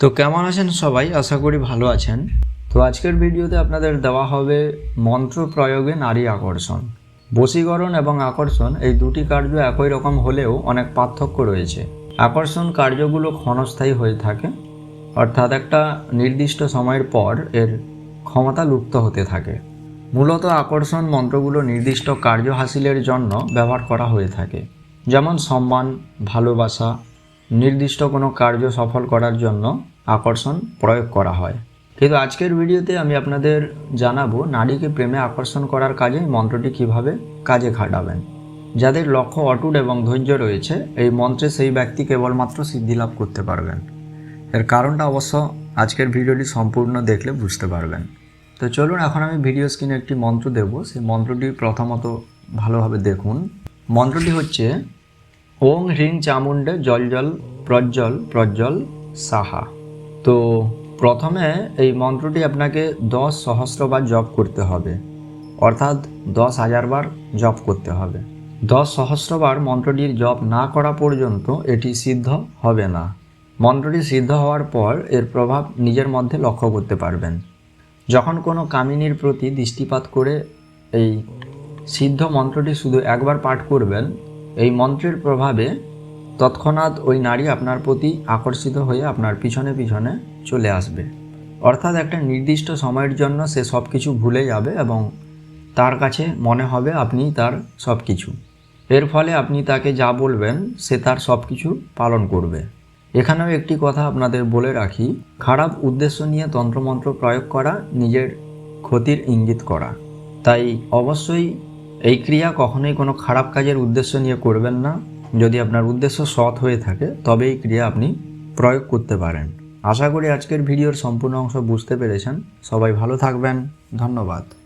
তো কেমন আছেন সবাই? আশা করি ভালো আছেন। তো আজকের ভিডিওতে আপনাদের দেওয়া হবে মন্ত্র প্রয়োগে নারী আকর্ষণ। বশীকরণ এবং আকর্ষণ এই দুটি কার্য একই রকম হলেও অনেক পার্থক্য রয়েছে। আকর্ষণ কার্যগুলো ক্ষণস্থায়ী হয়ে থাকে, অর্থাৎ একটা নির্দিষ্ট সময়ের পর এর ক্ষমতা লুপ্ত হতে থাকে। মূলত আকর্ষণ মন্ত্রগুলো নির্দিষ্ট কার্য হাসিলের জন্য ব্যবহার করা হয়ে থাকে, যেমন সম্মান, ভালোবাসা, নির্দিষ্ট কোনো কার্য সফল করার জন্য আকর্ষণ প্রয়োগ করা হয়। কিন্তু আজকের ভিডিওতে আমি আপনাদের জানাবো নারীকে প্রেমে আকর্ষণ করার কাজে মন্ত্রটি কিভাবে কাজে খাটাবেন। যাদের লক্ষ্য অটুট এবং ধৈর্য রয়েছে, এই মন্ত্রে সেই ব্যক্তি কেবলমাত্র সিদ্ধি লাভ করতে পারবেন। এর কারণটা অবশ্য আজকের ভিডিওটি সম্পূর্ণ দেখলে বুঝতে পারবেন। তো চলুন, এখন আমি ভিডিও স্ক্রিনে একটি মন্ত্র দেব। সেই মন্ত্রটি প্রথমত ভালোভাবে দেখুন। মন্ত্রটি হচ্ছে ওং হ্রিং চামুণ্ডে জল জল প্রজ্জ্বল প্রজ্জ্বল সাহা। তো প্রথমে এই মন্ত্রটি আপনাকে 10,000 বার জপ করতে হবে, অর্থাৎ 10,000 বার জপ করতে হবে। 10,000 বার মন্ত্রটির জপ না করা পর্যন্ত এটি সিদ্ধ হবে না। মন্ত্রটি সিদ্ধ হওয়ার পর এর প্রভাব নিজের মধ্যে লক্ষ্য করতে পারবেন। যখন কোনো কামিনীর প্রতি দৃষ্টিপাত করে এই সিদ্ধ মন্ত্রটি শুধু একবার পাঠ করবেন, এই মন্ত্রের প্রভাবে তৎক্ষণাৎ ওই নারী আপনার প্রতি আকর্ষিত হয়ে আপনার পিছনে পিছনে চলে আসবে। অর্থাৎ একটা নির্দিষ্ট সময়ের জন্য সে সব কিছু ভুলে যাবে এবং তার কাছে মনে হবে আপনি তার সব কিছু। এর ফলে আপনি তাকে যা বলবেন সে তার সব কিছু পালন করবে। এখানেও একটি কথা আপনাদের বলে রাখি, খারাপ উদ্দেশ্য নিয়ে তন্ত্রমন্ত্র প্রয়োগ করা নিজের ক্ষতির ইঙ্গিত করা। তাই অবশ্যই এই ক্রিয়া কখনোই কোনো খারাপ কাজের উদ্দেশ্য নিয়ে করবেন না। যদি আপনার উদ্দেশ্য সৎ হয়ে থাকে তবে এই ক্রিয়া আপনি প্রয়োগ করতে পারেন। আশা করি আজকের ভিডিওর সম্পূর্ণ অংশ বুঝতে পেরেছেন। সবাই ভালো থাকবেন। ধন্যবাদ।